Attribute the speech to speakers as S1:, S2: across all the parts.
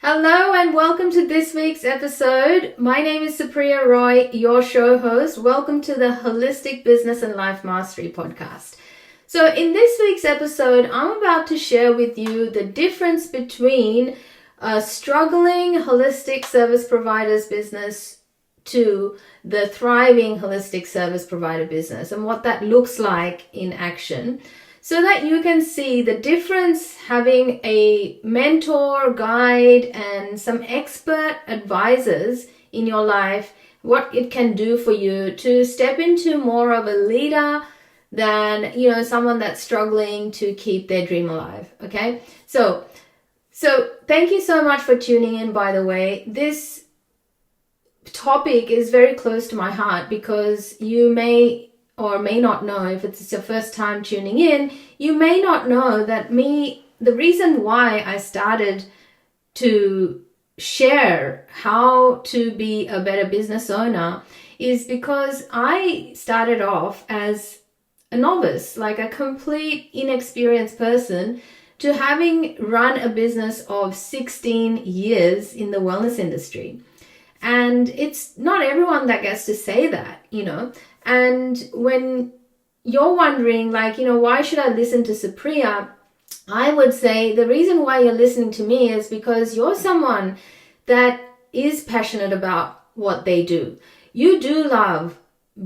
S1: Hello and welcome to this week's episode. My name is Supriya Roy, your show host. Welcome to the Holistic Business and Life Mastery podcast. So in this week's episode, I'm about to share with you the difference between a struggling holistic service provider's business to the thriving holistic service provider business and what that looks like in action, so that you can see the difference having a mentor, guide, and some expert advisors in your life, what it can do for you to step into more of a leader than, someone that's struggling to keep their dream alive. Okay. So thank you so much for tuning in, by the way. This topic is very close to my heart because you may or may not know, if it's your first time tuning in, you may not know that the reason why I started to share how to be a better business owner is because I started off as a novice, like a complete inexperienced person, to having run a business of 16 years in the wellness industry. And it's not everyone that gets to say that, And when you're wondering, why should I listen to Supriya? I would say the reason why you're listening to me is because you're someone that is passionate about what they do. You do love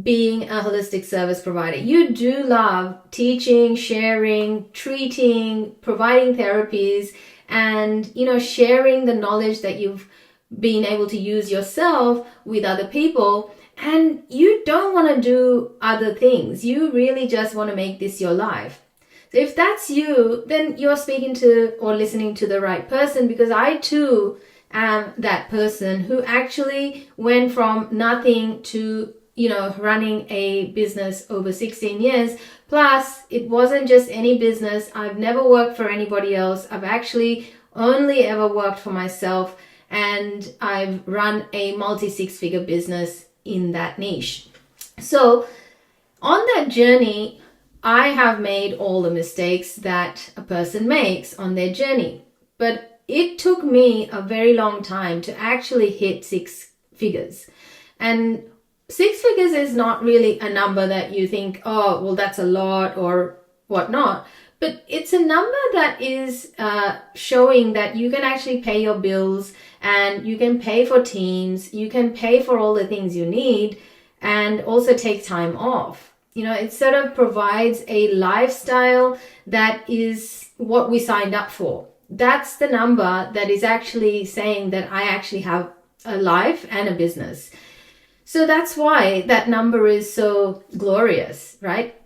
S1: being a holistic service provider. You do love teaching, sharing, treating, providing therapies, and, sharing the knowledge that you've been able to use yourself with other people. And you don't want to do other things. You really just want to make this your life. So if that's you, then you're speaking to or listening to the right person, because I too am that person who actually went from nothing to, running a business over 16 years. Plus, it wasn't just any business. I've never worked for anybody else. I've actually only ever worked for myself. And I've run a multi-six-figure business in that niche. So on that journey, I have made all the mistakes that a person makes on their journey. But it took me a very long time to actually hit six figures. And six figures is not really a number that you think, oh, well, that's a lot or whatnot. But it's a number that is showing that you can actually pay your bills, and you can pay for teams, you can pay for all the things you need, and also take time off. It sort of provides a lifestyle that is what we signed up for. That's the number that is actually saying that I actually have a life and a business. So that's why that number is so glorious, right?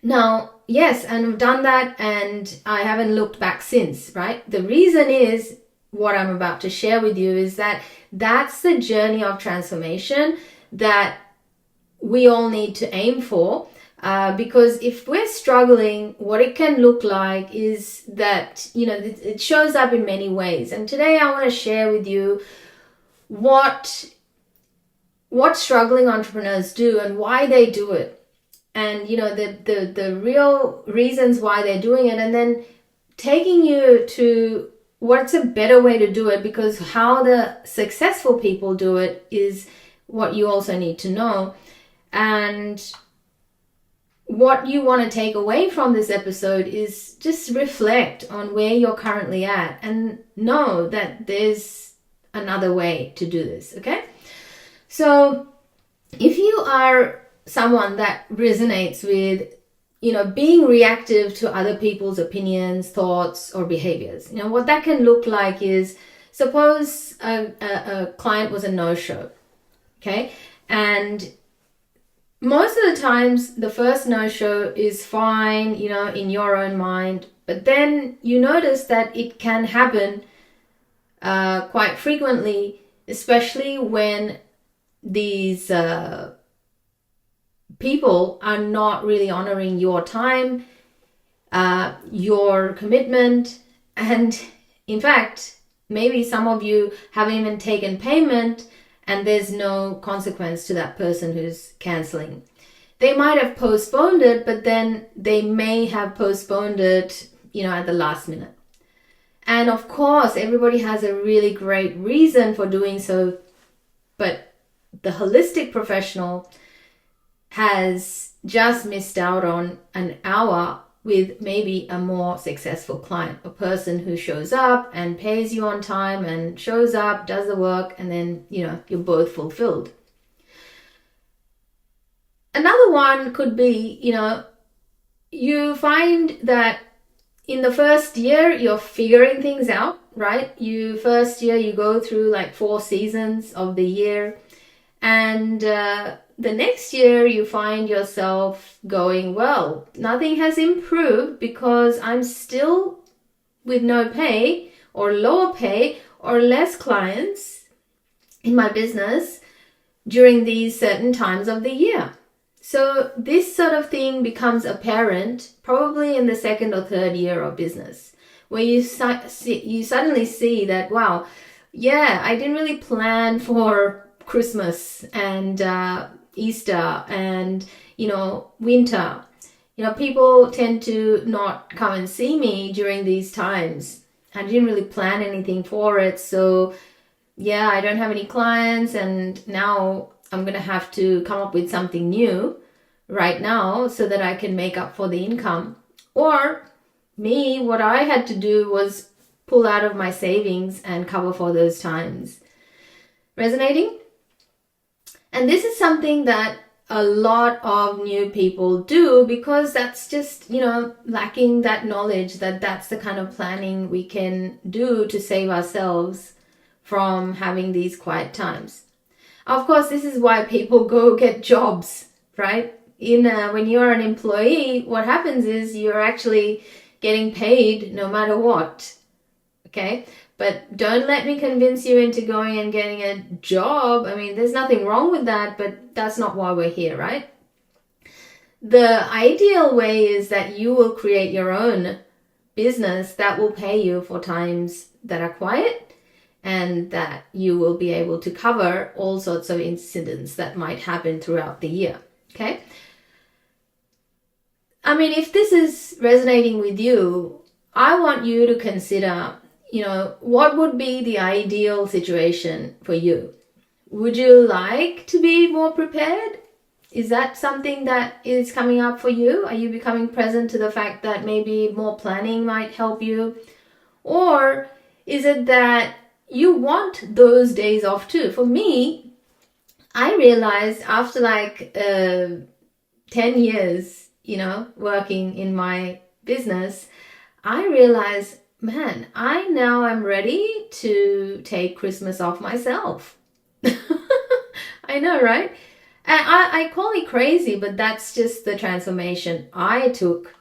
S1: Now, yes, and I've done that and I haven't looked back since, right? The reason is what I'm about to share with you is that that's the journey of transformation that we all need to aim for. Because if we're struggling, what it can look like is that, it shows up in many ways. And today I want to share with you what struggling entrepreneurs do and why they do it. And, the real reasons why they're doing it, and then taking you to what's a better way to do it, because how the successful people do it is what you also need to know. And what you want to take away from this episode is just reflect on where you're currently at and know that there's another way to do this, okay? So if you are someone that resonates with, being reactive to other people's opinions, thoughts, or behaviors, what that can look like is, suppose a client was a no-show, okay? And most of the times, the first no-show is fine, in your own mind, but then you notice that it can happen quite frequently, especially when these people are not really honoring your time, your commitment, and in fact, maybe some of you haven't even taken payment and there's no consequence to that person who's canceling. They might have postponed it, but then they may have postponed it, at the last minute. And of course, everybody has a really great reason for doing so, but the holistic professional has just missed out on an hour with maybe a more successful client, a person who shows up and pays you on time and shows up, does the work, and then, you're both fulfilled. Another one could be, you find that in the first year, you're figuring things out, right? First year, you go through like 4 seasons of the year. And the next year, you find yourself going, well, nothing has improved because I'm still with no pay or lower pay or less clients in my business during these certain times of the year. So this sort of thing becomes apparent probably in the 2nd or 3rd year of business, where you suddenly see that, wow, yeah, I didn't really plan for Christmas and Easter and, winter. People tend to not come and see me during these times. I didn't really plan anything for it. So, yeah, I don't have any clients, and now I'm going to have to come up with something new right now so that I can make up for the income. Or what I had to do was pull out of my savings and cover for those times. Resonating? And this is something that a lot of new people do because that's just, lacking that knowledge that that's the kind of planning we can do to save ourselves from having these quiet times. Of course, this is why people go get jobs, right? When you're an employee, what happens is you're actually getting paid no matter what, okay? But don't let me convince you into going and getting a job. I mean, there's nothing wrong with that, but that's not why we're here, right? The ideal way is that you will create your own business that will pay you for times that are quiet, and that you will be able to cover all sorts of incidents that might happen throughout the year, okay? I mean, if this is resonating with you, I want you to consider, what would be the ideal situation for you? Would you like to be more prepared? Is that something that is coming up for you? Are you becoming present to the fact that maybe more planning might help you? Or is it that you want those days off too? For me, I realized after 10 years, working in my business, I realized, man, I now am ready to take Christmas off myself. I know, right? And I call it crazy, but that's just the transformation I took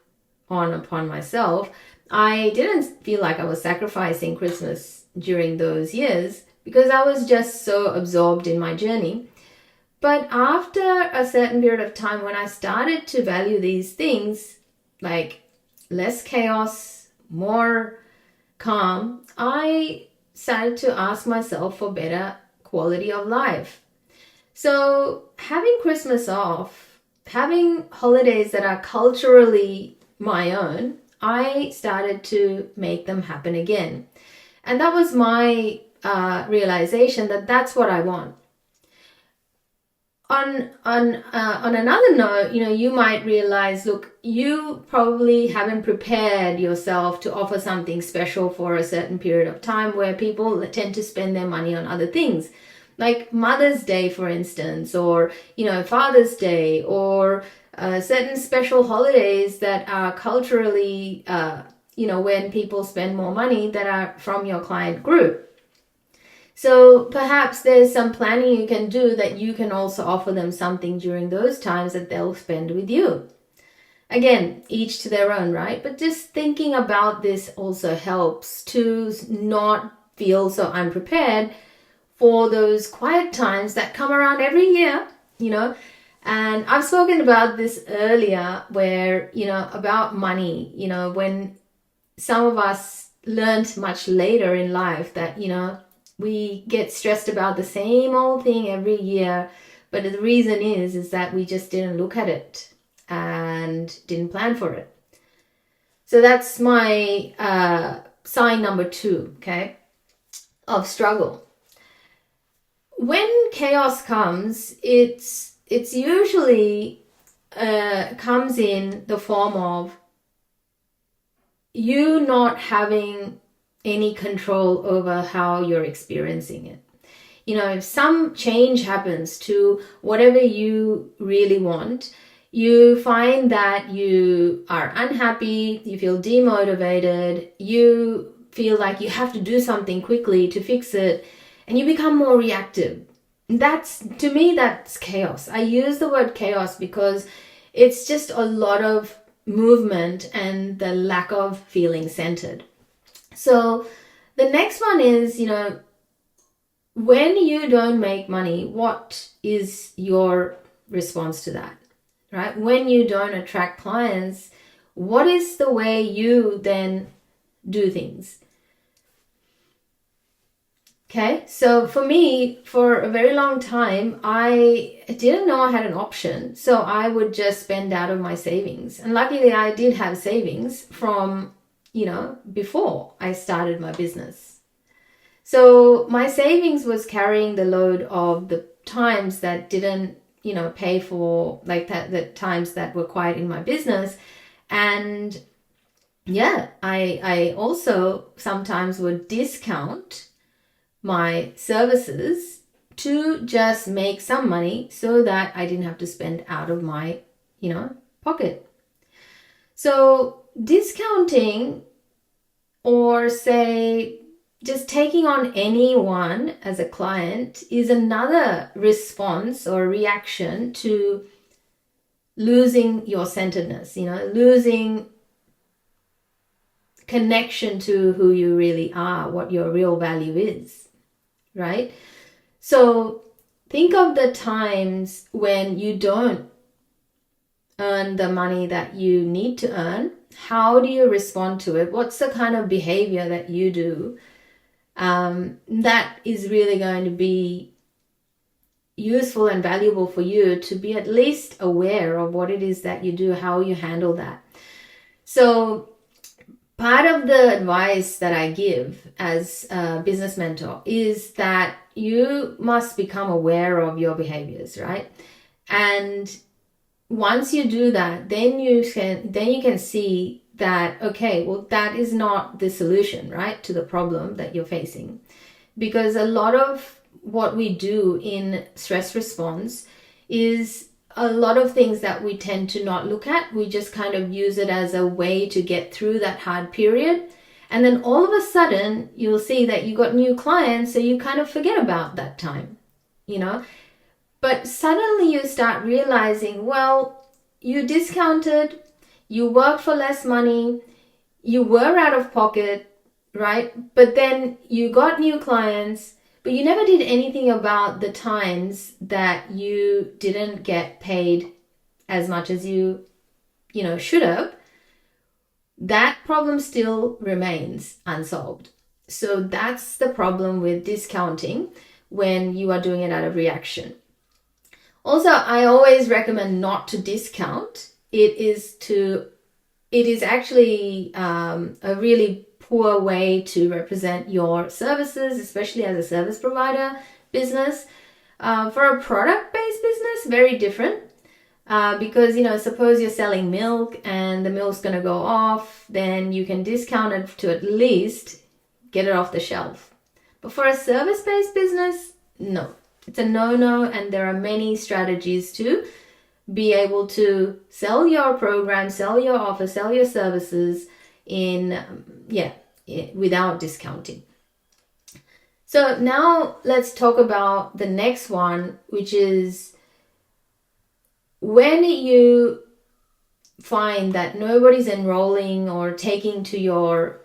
S1: on upon myself. I didn't feel like I was sacrificing Christmas during those years because I was just so absorbed in my journey. But after a certain period of time, when I started to value these things, like less chaos, more calm, I started to ask myself for better quality of life. So having Christmas off, having holidays that are culturally my own, I started to make them happen again. And that was my realization that that's what I want. On another note, you might realize, look, you probably haven't prepared yourself to offer something special for a certain period of time where people tend to spend their money on other things, like Mother's Day, for instance, or, Father's Day, or certain special holidays that are culturally, when people spend more money that are from your client group. So perhaps there's some planning you can do that you can also offer them something during those times that they'll spend with you. Again, each to their own, right? But just thinking about this also helps to not feel so unprepared for those quiet times that come around every year, And I've spoken about this earlier where, about money, when some of us learned much later in life that, we get stressed about the same old thing every year, but the reason is that we just didn't look at it and didn't plan for it. So that's my sign number 2, okay, of struggle. When chaos comes, it's usually comes in the form of you not having any control over how you're experiencing it. If some change happens to whatever you really want, you find that you are unhappy, you feel demotivated, you feel like you have to do something quickly to fix it, and you become more reactive. To me, that's chaos. I use the word chaos because it's just a lot of movement and the lack of feeling centered. So the next one is, when you don't make money, what is your response to that, right? When you don't attract clients, what is the way you then do things? Okay, so for me, for a very long time, I didn't know I had an option. So I would just spend out of my savings. And luckily, I did have savings from, before I started my business. So my savings was carrying the load of the times that didn't, pay for, like that, the times that were quiet in my business. And yeah, I also sometimes would discount my services to just make some money so that I didn't have to spend out of my, pocket. So discounting, or say just taking on anyone as a client, is another response or reaction to losing your centeredness, losing connection to who you really are, what your real value is, right? So think of the times when you don't earn the money that you need to earn. How do you respond to it? What's the kind of behavior that you do that is really going to be useful and valuable for you to be at least aware of what it is that you do, how you handle that. So part of the advice that I give as a business mentor is that you must become aware of your behaviors, right? And once you do that, then you can see that, okay, well, that is not the solution, right, to the problem that you're facing. Because a lot of what we do in stress response is a lot of things that we tend to not look at. We just kind of use it as a way to get through that hard period. And then all of a sudden, you'll see that you got new clients, so you kind of forget about that time, But suddenly you start realizing, well, you discounted, you worked for less money, you were out of pocket, right? But then you got new clients, but you never did anything about the times that you didn't get paid as much as you should have. That problem still remains unsolved. So that's the problem with discounting when you are doing it out of reaction. Also, I always recommend not to discount. It is actually a really poor way to represent your services, especially as a service provider business. For a product-based business, very different. Because, suppose you're selling milk and the milk's going to go off, then you can discount it to at least get it off the shelf. But for a service-based business, no. It's a no-no, and there are many strategies to be able to sell your program, sell your offer, sell your services without discounting. So now let's talk about the next one, which is when you find that nobody's enrolling or taking to your,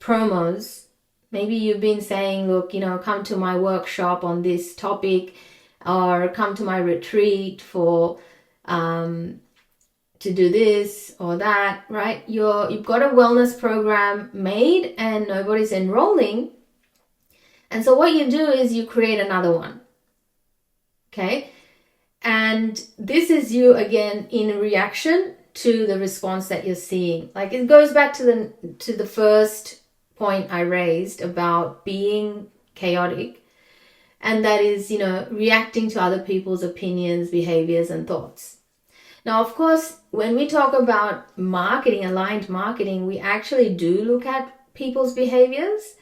S1: promos. Maybe you've been saying, look, come to my workshop on this topic, or come to my retreat for to do this or that, right? You've got a wellness program made and nobody's enrolling. And so what you do is you create another one. Okay? And this is you again in reaction to the response that you're seeing. Like it goes back to the first point I raised about being chaotic, and that is, reacting to other people's opinions, behaviors, and thoughts. Now, of course, when we talk about marketing, aligned marketing, we actually do look at people's behaviors,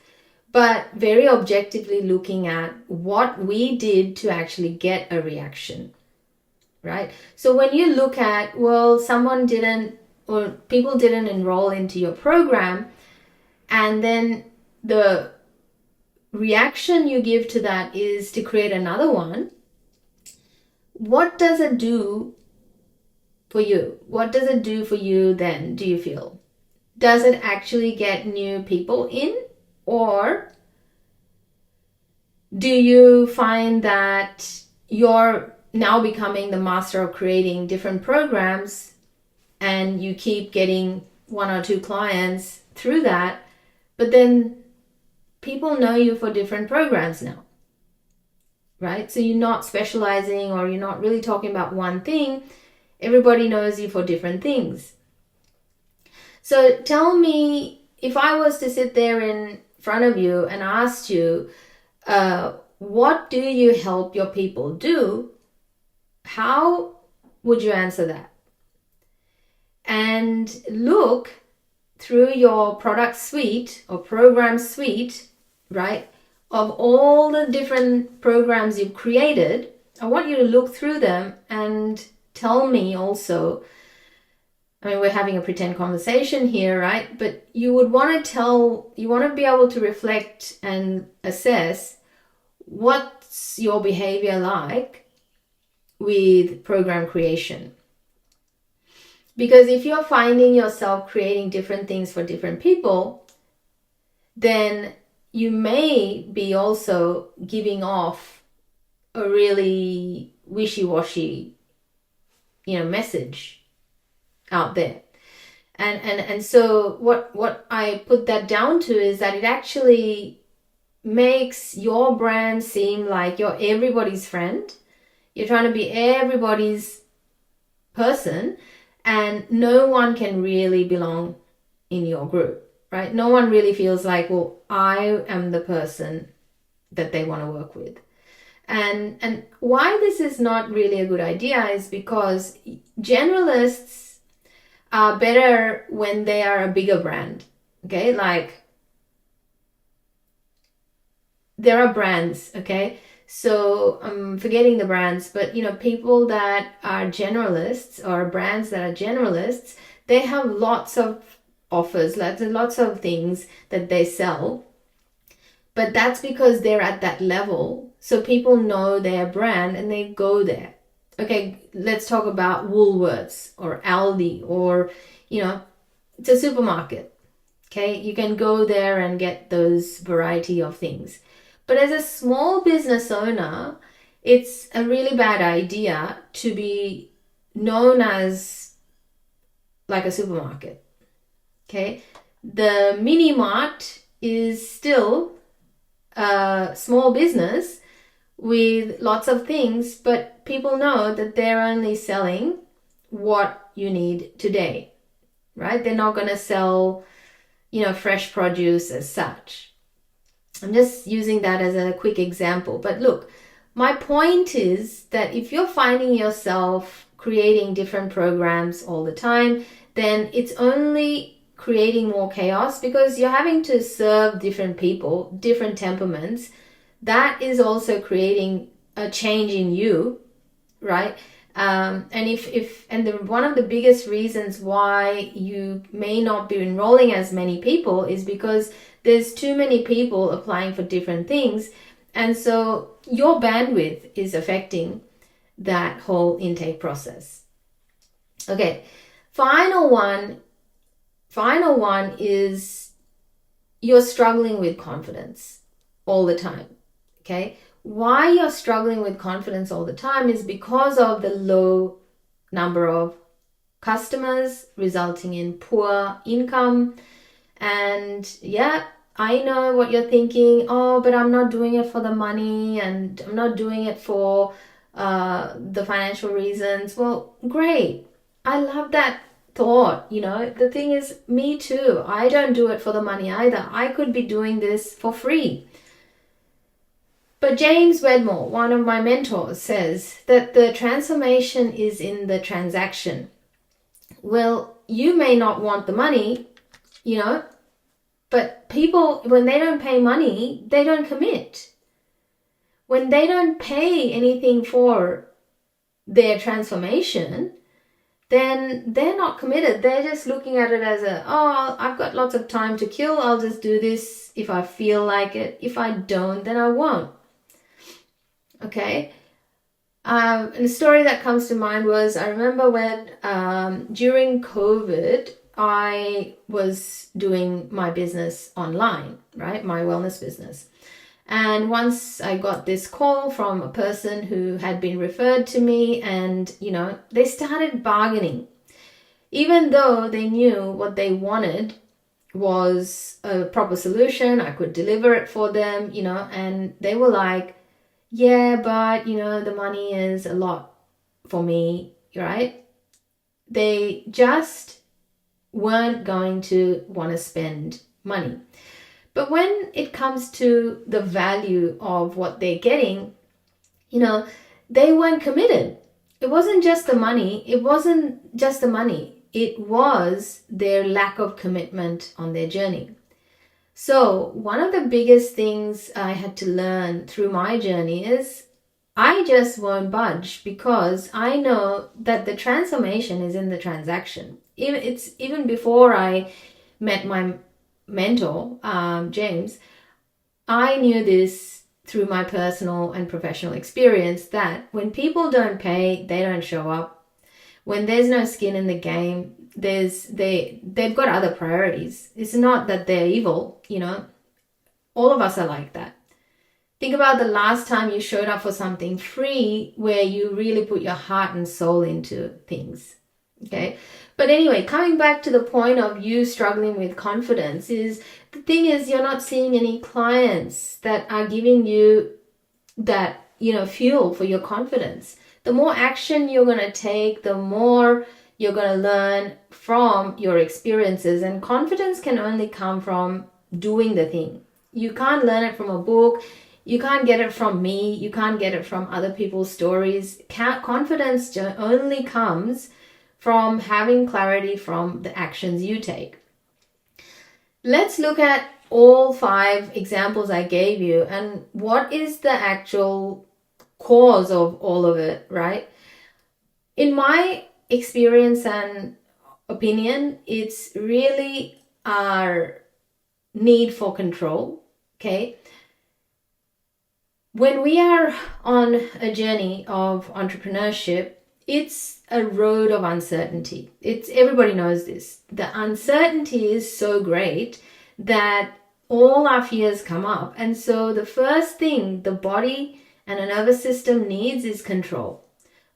S1: but very objectively looking at what we did to actually get a reaction, right? So when you look at, well, people didn't enroll into your program, and then the reaction you give to that is to create another one, what does it do for you? What does it do for you then, do you feel? Does it actually get new people in? Or do you find that you're now becoming the master of creating different programs and you keep getting 1 or 2 clients through that, but then people know you for different programs now, right? So you're not specializing, or you're not really talking about one thing. Everybody knows you for different things. So tell me, if I was to sit there in front of you and ask you, what do you help your people do? How would you answer that? And look through your product suite or program suite, right, of all the different programs you've created. I want you to look through them and tell me also, I mean, we're having a pretend conversation here, right? But you would want to be able to reflect and assess what's your behavior like with program creation. Because if you're finding yourself creating different things for different people, then you may be also giving off a really wishy-washy, message out there. And so what I put that down to is that it actually makes your brand seem like you're everybody's friend. You're trying to be everybody's person, and no one can really belong in your group, right? No one really feels like, well, I am the person that they want to work with. And why this is not really a good idea is because generalists are better when they are a bigger brand, okay? Like, there are brands, okay? So I'm forgetting the brands, but people that are generalists, or brands that are generalists, they have lots of offers, lots of things that they sell. But that's because they're at that level. So people know their brand and they go there. Okay, let's talk about Woolworths or Aldi, or, it's a supermarket. Okay, you can go there and get those variety of things. But as a small business owner, it's a really bad idea to be known as like a supermarket. Okay, the mini mart is still a small business with lots of things, but people know that they're only selling what you need today, right? They're not going to sell, fresh produce as such. I'm just using that as a quick example. But look, my point is that if you're finding yourself creating different programs all the time, then it's only creating more chaos, because you're having to serve different people, different temperaments. That is also creating a change in you, right? And one of the biggest reasons why you may not be enrolling as many people is because there's too many people applying for different things. And so your bandwidth is affecting that whole intake process. Okay, final one is you're struggling with confidence all the time. Okay, why you're struggling with confidence all the time is because of the low number of customers, resulting in poor income. And yeah, I know what you're thinking. Oh, but I'm not doing it for the money, and I'm not doing it for the financial reasons. Well, great. I love that thought, the thing is, me too. I don't do it for the money either. I could be doing this for free. But James Wedmore, one of my mentors, says that the transformation is in the transaction. Well, you may not want the money, but people, when they don't pay money, they don't commit. When they don't pay anything for their transformation, then they're not committed. They're just looking at it as I've got lots of time to kill. I'll just do this if I feel like it. If I don't, then I won't. Okay. And the story that comes to mind was, I remember when during COVID, I was doing my business online, right? My wellness business. And once I got this call from a person who had been referred to me, and, they started bargaining. Even though they knew what they wanted was a proper solution, I could deliver it for them, and they were like, yeah, but, the money is a lot for me, right? They just weren't going to want to spend money. But when it comes to the value of what they're getting, they weren't committed. It wasn't just the money. It was their lack of commitment on their journey. So one of the biggest things I had to learn through my journey is I just won't budge, because I know that the transformation is in the transaction. Even before I met my mentor, James, I knew this through my personal and professional experience, that when people don't pay, they don't show up. When there's no skin in the game, they've got other priorities. It's not that they're evil, all of us are like that. Think about the last time you showed up for something free where you really put your heart and soul into things. Okay. But anyway, coming back to the point of you struggling with confidence, is the thing is, you're not seeing any clients that are giving you that, fuel for your confidence. The more action you're going to take, the more you're going to learn from your experiences. And confidence can only come from doing the thing. You can't learn it from a book. You can't get it from me. You can't get it from other people's stories. Confidence only comes from having clarity from the actions you take. Let's look at all 5 examples I gave you, and what is the actual cause of all of it, right? In my experience and opinion, it's really our need for control, okay? When we are on a journey of entrepreneurship, it's a road of uncertainty. Everybody knows this. The uncertainty is so great that all our fears come up. And so the first thing the body and a nervous system needs is control.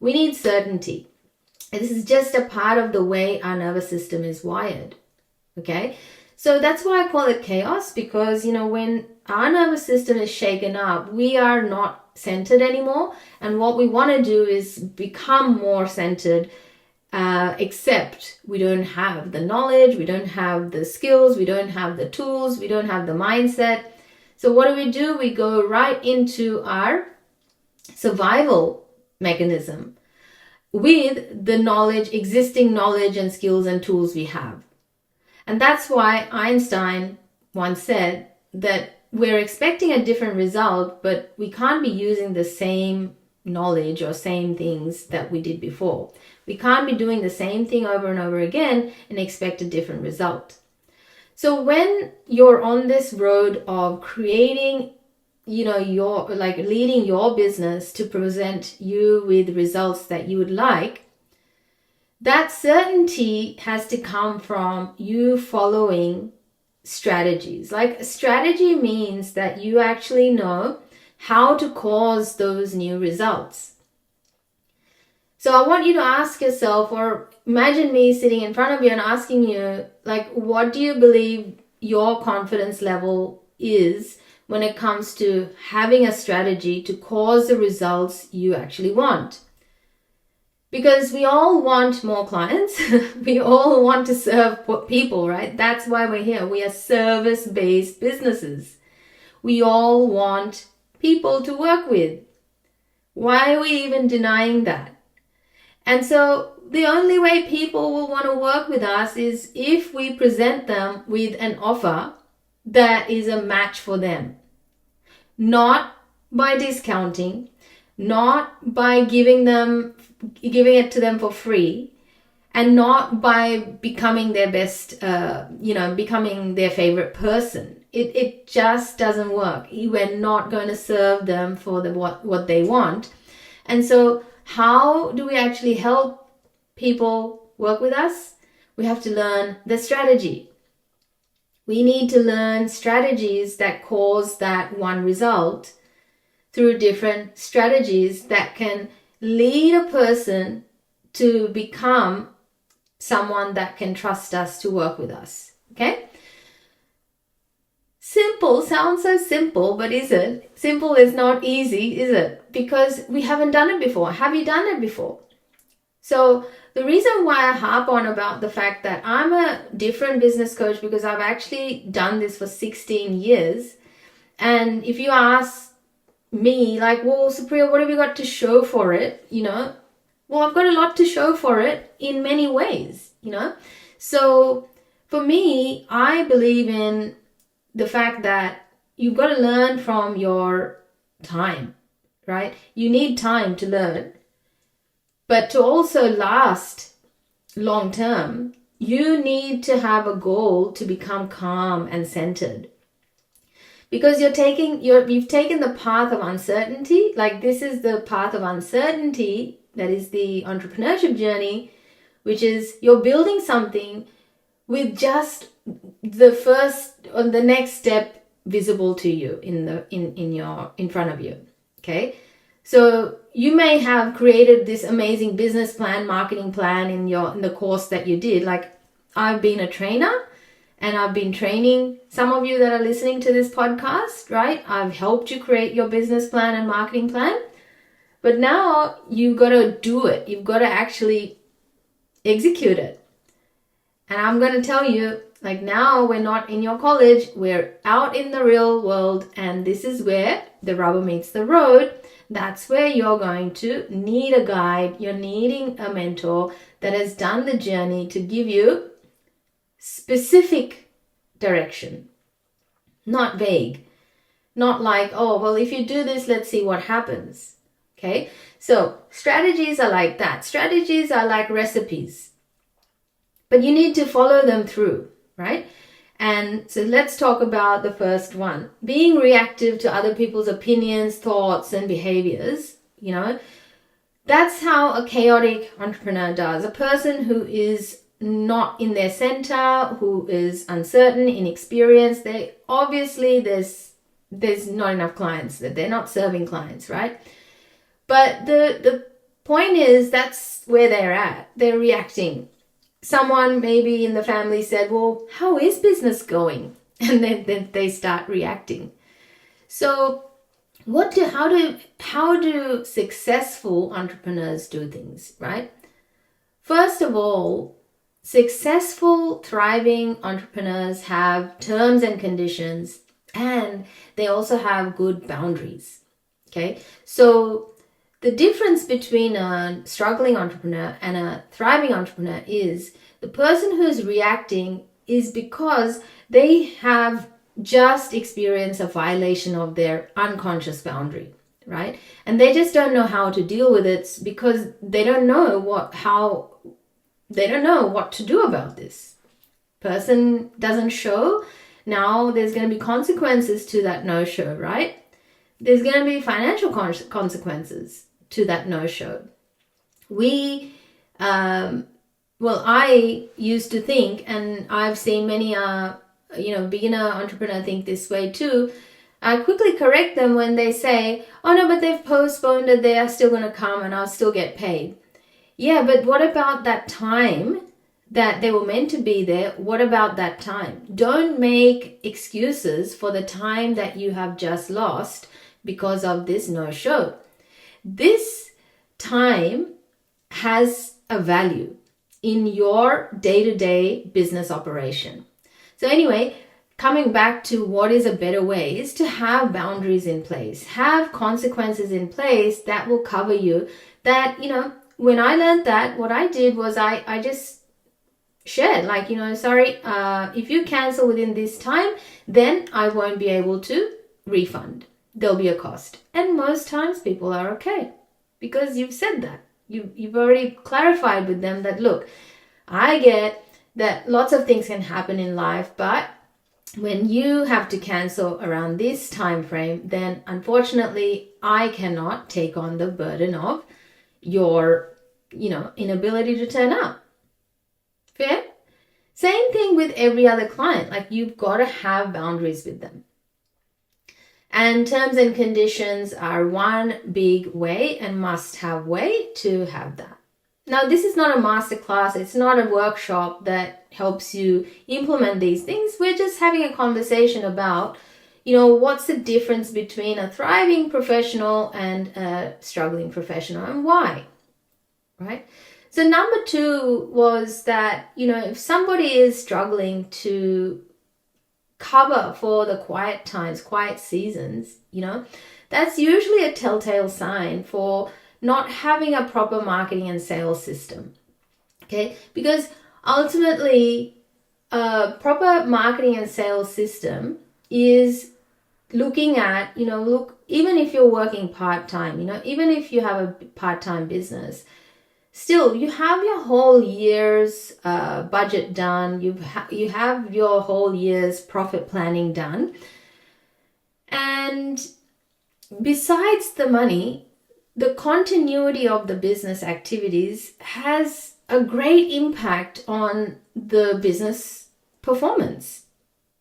S1: We need certainty. This is just a part of the way our nervous system is wired. Okay? So that's why I call it chaos, because, when our nervous system is shaken up, we are not centered anymore. And what we want to do is become more centered, except we don't have the knowledge, we don't have the skills, we don't have the tools, we don't have the mindset. So what do? We go right into our survival mechanism with the existing knowledge and skills and tools we have. And that's why Einstein once said that we're expecting a different result, but we can't be using the same knowledge or same things that we did before. We can't be doing the same thing over and over again and expect a different result. So when you're on this road of creating, leading your business to present you with results that you would like, that certainty has to come from you following strategies. Like, strategy means that you actually know how to cause those new results. So I want you to ask yourself, or imagine me sitting in front of you and asking you, what do you believe your confidence level is when it comes to having a strategy to cause the results you actually want? Because we all want more clients. We all want to serve people, right? That's why we're here. We are service-based businesses. We all want people to work with. Why are we even denying that? And so the only way people will want to work with us is if we present them with an offer that is a match for them. Not by discounting, not by giving it to them for free, and not by becoming their best, becoming their favorite person. It just doesn't work. We're not going to serve them for what they want. And so how do we actually help people work with us? We have to learn the strategy. We need to learn strategies that cause that one result through different strategies that can lead a person to become someone that can trust us to work with us. Okay? Simple sounds so simple, but is it? Simple is not easy, is it? Because we haven't done it before. Have you done it before? So the reason why I harp on about the fact that I'm a different business coach, because I've actually done this for 16 years. And if you ask me, like, well, Supriya, what have you got to show for it? Well, I've got a lot to show for it in many ways, So for me, I believe in the fact that you've got to learn from your time, right? You need time to learn. But to also last long term, you need to have a goal to become calm and centered. Because you've taken the path of uncertainty, like this is the path of uncertainty, that is the entrepreneurship journey, which is you're building something with just the next step visible to you in front of you. Okay? So you may have created this amazing business plan, marketing plan in the course that you did. Like, I've been a trainer and I've been training some of you that are listening to this podcast, right? I've helped you create your business plan and marketing plan. But now you got to do it. You've got to actually execute it. And I'm going to tell you, like, now we're not in your college, we're out in the real world, and this is where the rubber meets the road. That's where you're going to need a guide. You're needing a mentor that has done the journey to give you specific direction, not vague. Not like, oh, well, if you do this, let's see what happens. Okay, so strategies are like that. Strategies are like recipes, but you need to follow them through, right? And so let's talk about the first one. Being reactive to other people's opinions, thoughts, and behaviors, that's how a chaotic entrepreneur does. A person who is not in their center, who is uncertain, inexperienced, there's not enough clients, that they're not serving clients, right? But the point is, that's where they're at. They're reacting. Someone maybe in the family said, well, how is business going? And then they start reacting. So how do successful entrepreneurs do things, right? First of all, successful, thriving entrepreneurs have terms and conditions, and they also have good boundaries. Okay, so the difference between a struggling entrepreneur and a thriving entrepreneur is the person who is reacting is because they have just experienced a violation of their unconscious boundary, right? And they just don't know how to deal with it because they don't know what to do about this. Person doesn't show. Now there's going to be consequences to that no-show, right? There's going to be financial consequences to that no-show. I used to think, and I've seen many beginner entrepreneur think this way too. I quickly correct them when they say, oh no, but they've postponed it, they are still going to come and I'll still get paid. Yeah, but what about that time that they were meant to be there? What about that time? Don't make excuses for the time that you have just lost because of this no-show. This time has a value in your day-to-day business operation. So anyway, coming back to what is a better way is to have boundaries in place, have consequences in place that will cover you. That, when I learned that, what I did was I just shared, like, sorry, if you cancel within this time, then I won't be able to refund. There'll be a cost. And most times people are okay because you've said that. You've already clarified with them that, look, I get that lots of things can happen in life, but when you have to cancel around this time frame, then unfortunately I cannot take on the burden of your, inability to turn up. Fair? Same thing with every other client. Like, you've got to have boundaries with them. And terms and conditions are one big way and must-have way to have that. Now, this is not a masterclass. It's not a workshop that helps you implement these things. We're just having a conversation about, what's the difference between a thriving professional and a struggling professional and why, right? So number 2 was that, if somebody is struggling to cover for the quiet times, quiet seasons, that's usually a telltale sign for not having a proper marketing and sales system. Okay, because ultimately a proper marketing and sales system is looking at, even if you're working part-time, even if you have a part-time business, still you have your whole year's budget done. You have your whole year's profit planning done. And besides the money, the continuity of the business activities has a great impact on the business performance.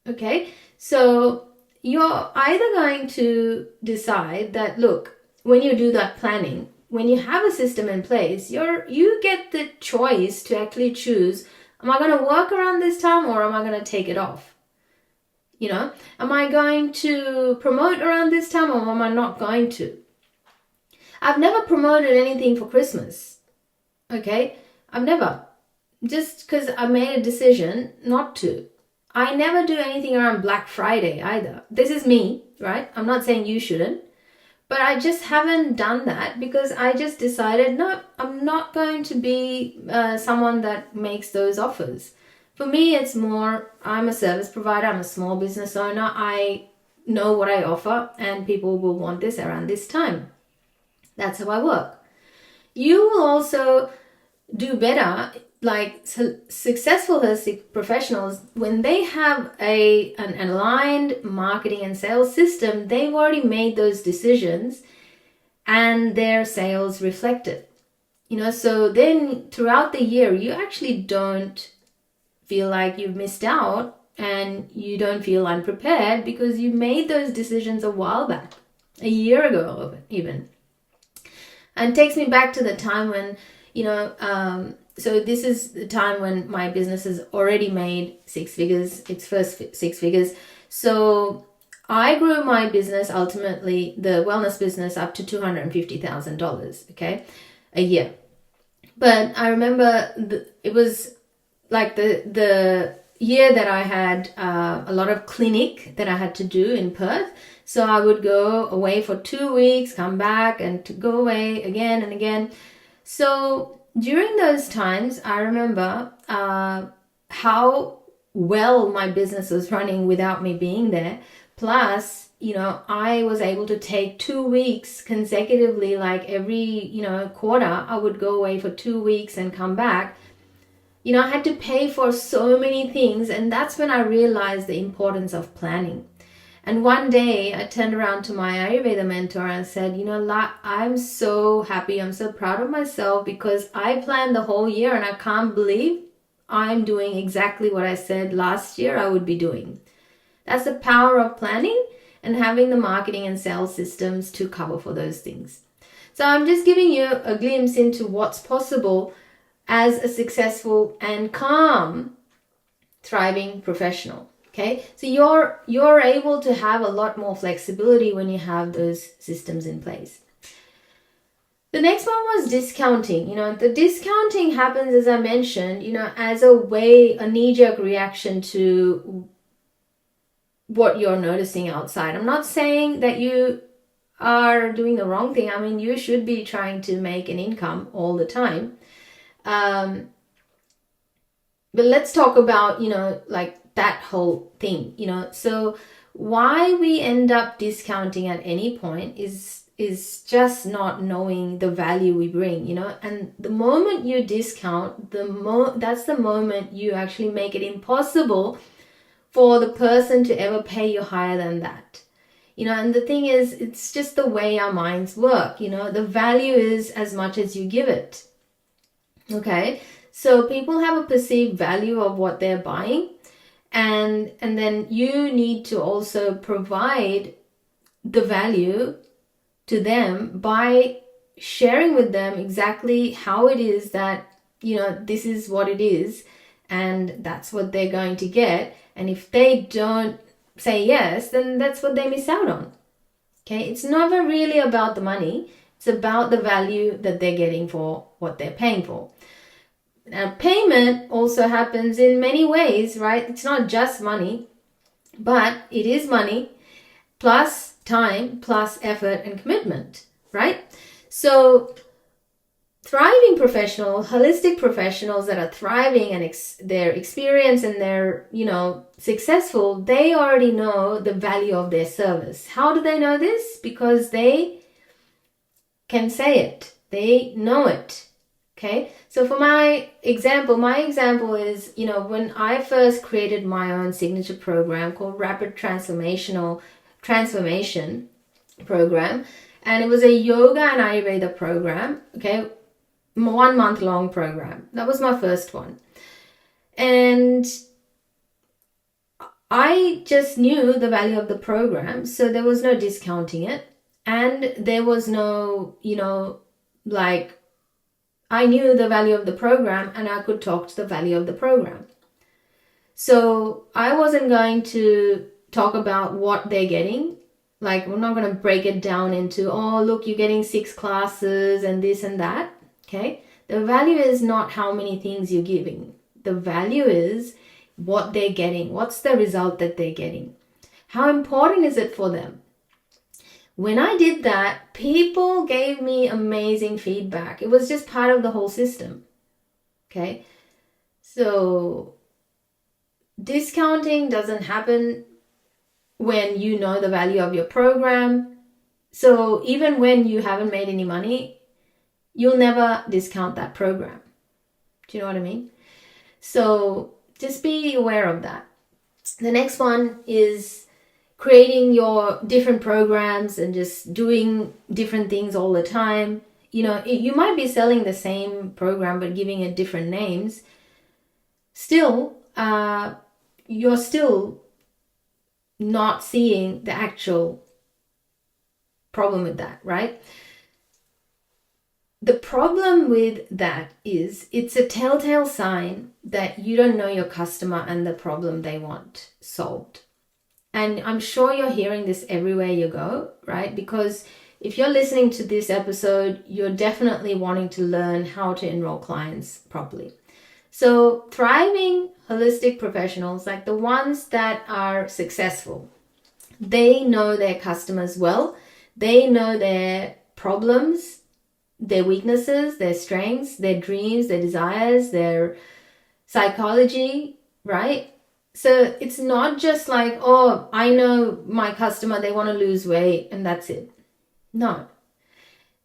S1: Okay, so you're either going to decide that, look, when you do that planning, when you have a system in place, you get the choice to actually choose, am I going to work around this time or am I going to take it off? Am I going to promote around this time or am I not going to? I've never promoted anything for Christmas. Okay? I've never. Just because I made a decision not to. I never do anything around Black Friday either. This is me, right? I'm not saying you shouldn't. But I just haven't done that because I just decided, no, I'm not going to be someone that makes those offers. For me, it's more, I'm a service provider, I'm a small business owner, I know what I offer and people will want this around this time. That's how I work. You will also do better, like successful holistic professionals, when they have an aligned marketing and sales system, they've already made those decisions and their sales reflect it. So then throughout the year, you actually don't feel like you've missed out and you don't feel unprepared because you made those decisions a while back, a year ago even. And it takes me back to the time when, so this is the time when my business has already made 6 figures, its first 6 figures. So I grew my business, ultimately the wellness business, up to $250,000, okay, a year. But I remember it was like the year that I had a lot of clinic that I had to do in Perth. So I would go away for 2 weeks, come back and to go away again and again. So during those times, I remember how well my business was running without me being there. Plus, I was able to take 2 weeks consecutively, like every, quarter, I would go away for 2 weeks and come back. I had to pay for so many things. And that's when I realized the importance of planning. And one day I turned around to my Ayurveda mentor and said, I'm so happy. I'm so proud of myself because I planned the whole year and I can't believe I'm doing exactly what I said last year I would be doing. That's the power of planning and having the marketing and sales systems to cover for those things. So I'm just giving you a glimpse into what's possible as a successful and calm, thriving professional. Okay, so you're able to have a lot more flexibility when you have those systems in place. The next one was discounting. The discounting happens, as I mentioned, as a way, a knee-jerk reaction to what you're noticing outside. I'm not saying that you are doing the wrong thing. I mean, you should be trying to make an income all the time. But let's talk about, like that whole thing, So why we end up discounting at any point is just not knowing the value we bring, and the moment you discount, that's the moment you actually make it impossible for the person to ever pay you higher than that. And the thing is, it's just the way our minds work. The value is as much as you give it. Okay, so people have a perceived value of what they're buying, and then you need to also provide the value to them by sharing with them exactly how it is that, this is what it is, and that's what they're going to get. And if they don't say yes, then that's what they miss out on. Okay, it's never really about the money. It's about the value that they're getting for what they're paying for. Now, payment also happens in many ways, right? It's not just money, but it is money plus time plus effort and commitment, right? So thriving professionals, holistic professionals that are thriving and they're experienced and they're, successful, they already know the value of their service. How do they know this? Because they can say it. They know it. Okay, so for my example is, when I first created my own signature program called Rapid Transformation Program, and it was a yoga and Ayurveda program, okay, 1 month long program. That was my first one. And I just knew the value of the program, so there was no discounting it, and there was no, I knew the value of the program and I could talk to the value of the program. So I wasn't going to talk about what they're getting. Like, we're not going to break it down into, oh, look, you're getting 6 classes and this and that. Okay. The value is not how many things you're giving. The value is what they're getting. What's the result that they're getting? How important is it for them? When I did that, people gave me amazing feedback. It was just part of the whole system. Okay. So discounting doesn't happen when you know the value of your program. So even when you haven't made any money, you'll never discount that program. Do you know what I mean? So just be aware of that. The next one is creating your different programs and just doing different things all the time. You might be selling the same program but giving it different names. Still, you're still not seeing the actual problem with that, right? The problem with that is it's a telltale sign that you don't know your customer and the problem they want solved. And I'm sure you're hearing this everywhere you go, right? Because if you're listening to this episode, you're definitely wanting to learn how to enroll clients properly. So thriving holistic professionals, like the ones that are successful, they know their customers well. They know their problems, their weaknesses, their strengths, their dreams, their desires, their psychology, right? So it's not just like, oh, I know my customer, they want to lose weight and that's it. No.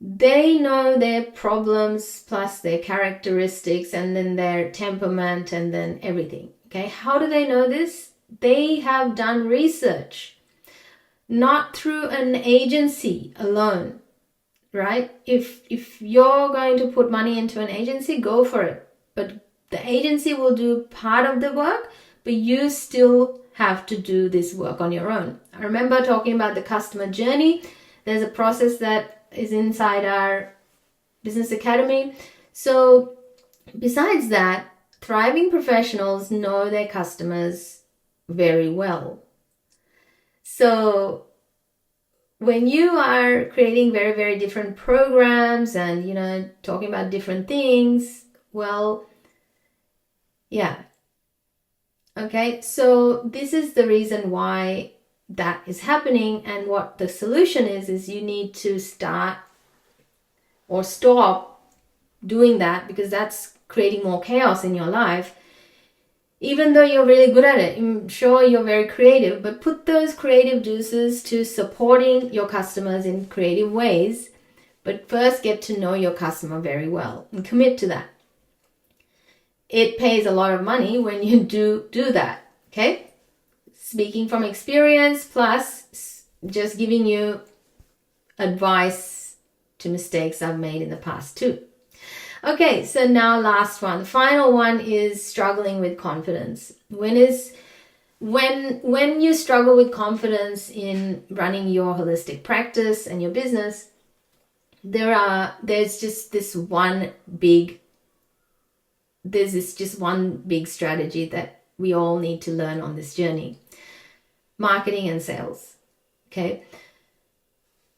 S1: They know their problems plus their characteristics and then their temperament and then everything. Okay, how do they know this? They have done research, not through an agency alone, right? If you're going to put money into an agency, go for it. But the agency will do part of the work, but you still have to do this work on your own. I remember talking about the customer journey. There's a process that is inside our business academy. So besides that, thriving professionals know their customers very well. So when you are creating very, very different programs and, talking about different things, well, yeah. Okay, so this is the reason why that is happening, and what the solution is you need to start or stop doing that, because that's creating more chaos in your life. Even though you're really good at it, I'm sure you're very creative, but put those creative juices to supporting your customers in creative ways. But first, get to know your customer very well and commit to that. It pays a lot of money when you do that, okay? Speaking from experience, plus just giving you advice to mistakes I've made in the past too. Okay, so now last one. The final one is struggling with confidence. When you struggle with confidence in running your holistic practice and your business, there's just one big strategy that we all need to learn on this journey. Marketing and sales. Okay?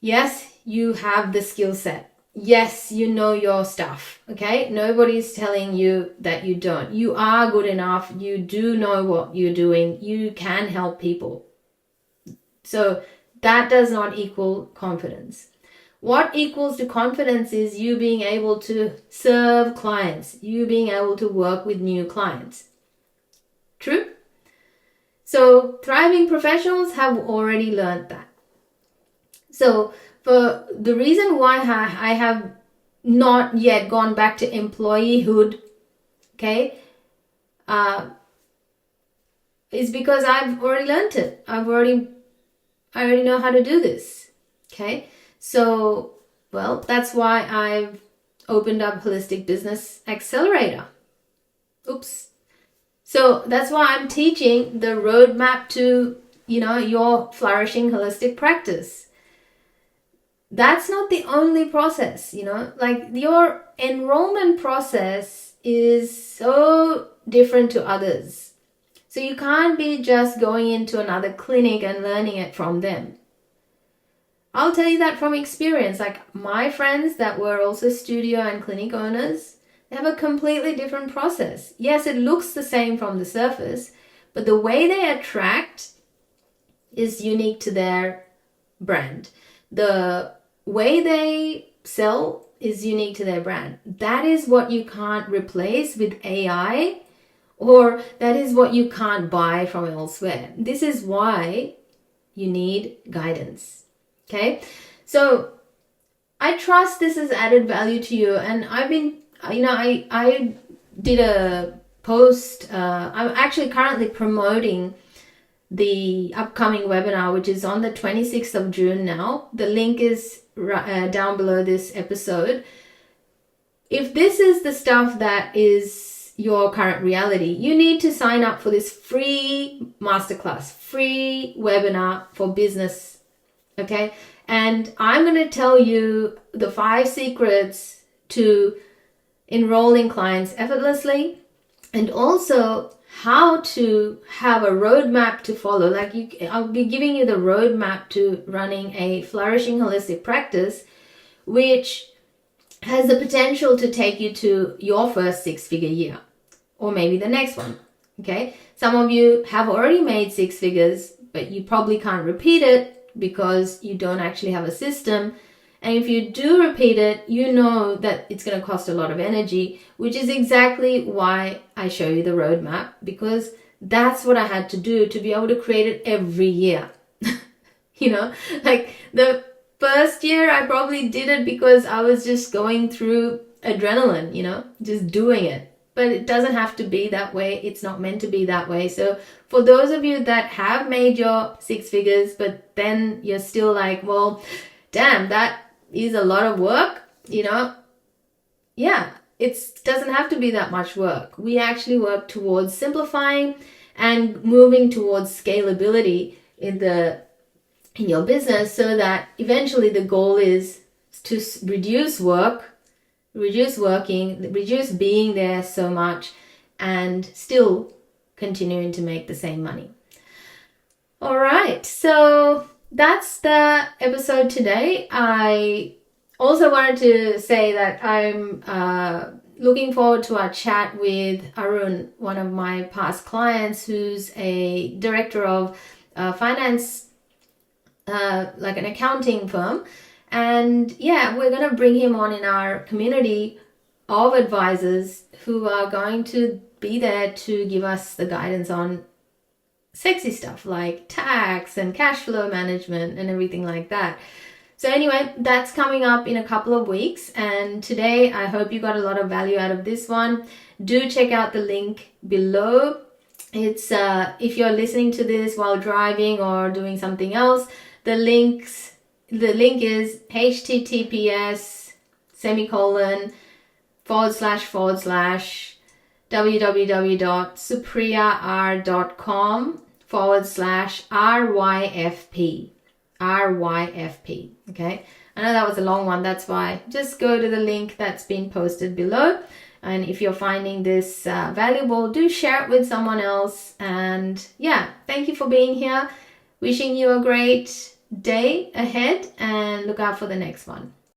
S1: Yes, you have the skill set. Yes, you know your stuff, okay? Nobody's telling you that you don't. You are good enough. You do know what you're doing. You can help people. So that does not equal confidence. What equals to confidence is you being able to serve clients, you being able to work with new clients. True? So thriving professionals have already learned that. So for the reason why I have not yet gone back to employeehood, okay, is because I've already learned it. I already know how to do this, okay? So, well, that's why I've opened up Holistic Business Accelerator. Oops. So that's why I'm teaching the roadmap to, your flourishing holistic practice. That's not the only process, like your enrollment process is so different to others. So you can't be just going into another clinic and learning it from them. I'll tell you that from experience. Like my friends that were also studio and clinic owners, they have a completely different process. Yes, it looks the same from the surface, but the way they attract is unique to their brand. The way they sell is unique to their brand. That is what you can't replace with AI, or that is what you can't buy from elsewhere. This is why you need guidance. Okay? So I trust this has added value to you, and I've been, I did a post. I'm actually currently promoting the upcoming webinar, which is on the 26th of June now. The link is down below this episode. If this is the stuff that is your current reality, you need to sign up for this free masterclass, free webinar for business, okay? And I'm going to tell you the 5 secrets to enrolling clients effortlessly, and also how to have a roadmap to follow. I'll be giving you the roadmap to running a flourishing holistic practice, which has the potential to take you to your first 6-figure year, or maybe the next one. Okay. Some of you have already made 6 figures, but you probably can't repeat it because you don't actually have a system. And if you do repeat it, you know that it's going to cost a lot of energy, which is exactly why I show you the roadmap, because that's what I had to do to be able to create it every year. Like the first year I probably did it because I was just going through adrenaline, just doing it. But it doesn't have to be that way. It's not meant to be that way. So for those of you that have made your 6 figures, but then you're still like, well, damn, that is a lot of work, yeah, it doesn't have to be that much work. We actually work towards simplifying and moving towards scalability in your business, so that eventually the goal is to reduce being there so much, and still continuing to make the same money. All right, so that's the episode today. I also wanted to say that I'm looking forward to our chat with Arun, one of my past clients, who's a director of finance, like an accounting firm. And yeah, we're going to bring him on in our community of advisors who are going to be there to give us the guidance on sexy stuff like tax and cash flow management and everything like that. So anyway, that's coming up in a couple of weeks. And today, I hope you got a lot of value out of this one. Do check out the link below. It's if you're listening to this while driving or doing something else, the link is https://www.supriyar.com/RYFP. RYFP. Okay, I know that was a long one, that's why. Just go to the link that's been posted below. And if you're finding this valuable, do share it with someone else. And yeah, thank you for being here. Wishing you a great day ahead and look out for the next one.